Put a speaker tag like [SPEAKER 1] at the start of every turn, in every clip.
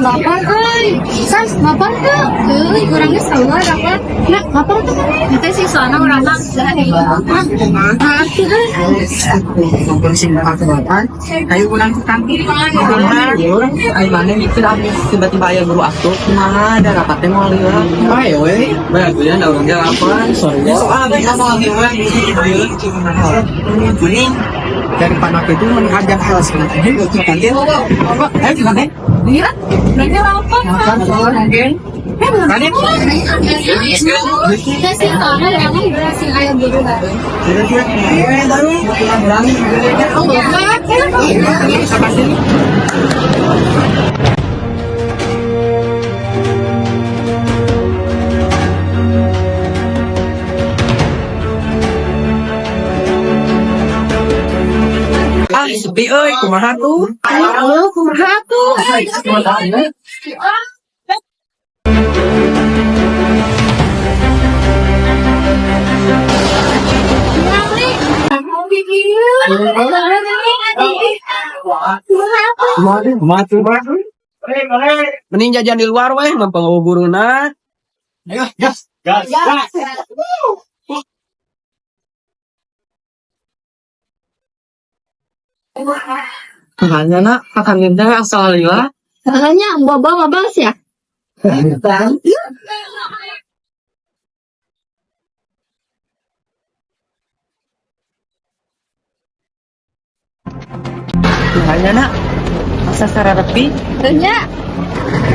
[SPEAKER 1] Bapak euy, sas bapak teu euy urangnya salah dapat. Nah, bapak tuh kita sih soalnya urangna dari bapak. Ah,
[SPEAKER 2] Kumpul sing bakal bapak. Ayo ulang ke kantin. Ayo mana mikir abis tiba-tiba aya guru asup. Kumaha ada rapatnya mau lihat. Ayo we. Bae gue ada orang jalapan. Soal bisa mau lihat. Kuning. Dari panak itu menghadap hal sebenarnya. Ayo ke kantin. Ayo ke kantin.
[SPEAKER 1] iya, mereka lapar kan.
[SPEAKER 2] Kantin.
[SPEAKER 1] Kita sih soalnya emang berhasil ayam dulu kan. Oh,
[SPEAKER 2] Sepi euy, kumaha tuh?
[SPEAKER 1] kumaha tuh?
[SPEAKER 2] Mending jajan di luar weh, mempengaruhi guruna. Ayo, gas. Makanya nak, kakak minta asal lila.
[SPEAKER 1] Katanya bawa balas ya?
[SPEAKER 2] Makanya nak, asa secara repi.
[SPEAKER 1] Katanya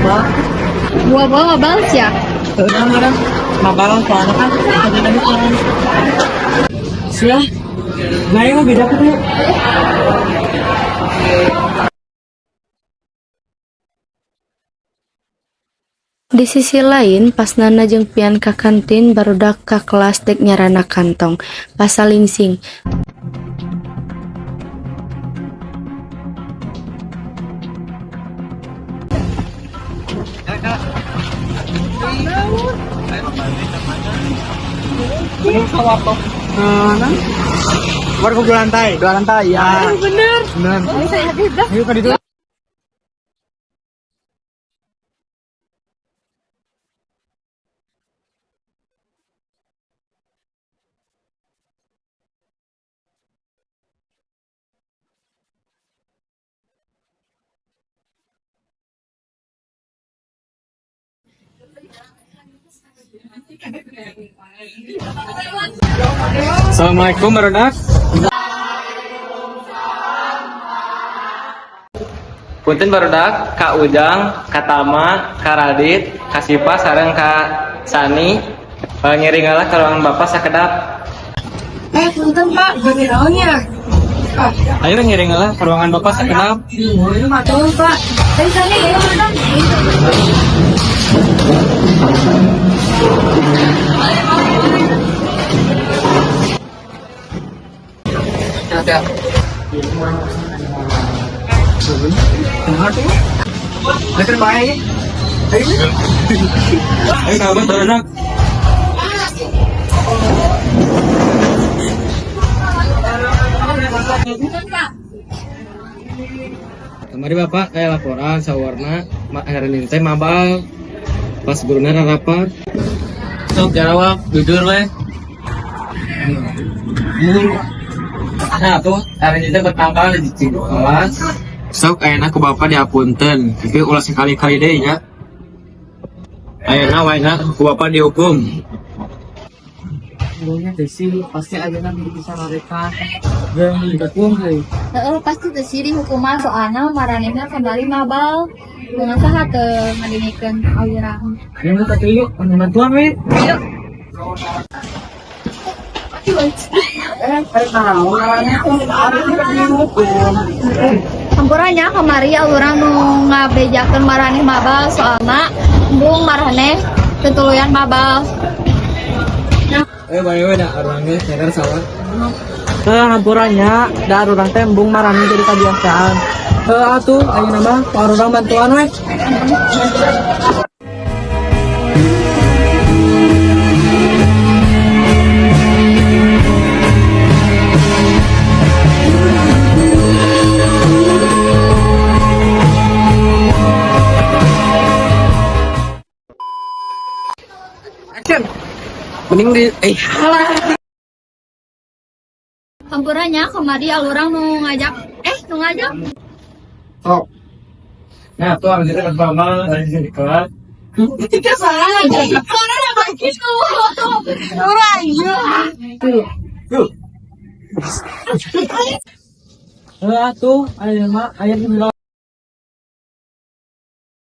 [SPEAKER 2] Wah,
[SPEAKER 1] bawa balas ya?
[SPEAKER 2] udah, mabalang soalnya kan. Tadi kan. Siap. Nah, ini beda tuh.
[SPEAKER 3] Di sisi lain, pas Nana jeung pian ka kantin barudak ka kelas dek nyarana kantong, pas salingsing.
[SPEAKER 2] Baru dua lantai ya. Bener. Ayo ke itu. Assalamualaikum barudak. Punten barudak, Kak Ujang, Kak Tama, Kak Radit, Kak Sipa, sareng Kak Sani. Ngiringalah ke ruangan Bapak sakedap.
[SPEAKER 1] Punten Pak, bagi naonnya?
[SPEAKER 2] Ayo ngiringalah ke ruangan Bapak sakedap.
[SPEAKER 1] Betul Pak. Dari sana ya, Madam.
[SPEAKER 2] Ada. Lepas baik. Ayo kawan barudak. Kemarin Bapak kayak laporan sawarna hari teh mabal pas guruna rapat. Sok jawab jujur weh. Nah tuh hari ini bertanggal di kelas. Sok ayeuna ku Bapak diapunten, tapi ulah sekali-kali deh ya. Ayeuna wae ku Bapak dihukum. sebelumnya Desi pasti aja kan bisa mereka yang didukung deh.
[SPEAKER 1] Pasti teu siri hukuman soalna maranehna kembali mabal. Dengan saha teu ngadinikeun awirang.
[SPEAKER 2] Yang kita yuk bantuan we.
[SPEAKER 1] Yuk. Hampuranya kamari urang nu ngabejakeun maraneh mabal soalna embung maraneh tetuluyan mabal.
[SPEAKER 2] Bae da orangnya sadar salah. Hampurannya da urang teh embung marani jadi kebiasaan. Atuh ayeuna mah urang bantuan we. Action. Mending di halah.
[SPEAKER 1] Hampurannya kamari urang nu ngajak
[SPEAKER 2] Oh. Nah, tuh abis itu kan Bambang dari sini kelas.
[SPEAKER 1] Tidak salah. Soalnya begitu. Urang.
[SPEAKER 2] Tuh. Tuh, ayeuna mah aya di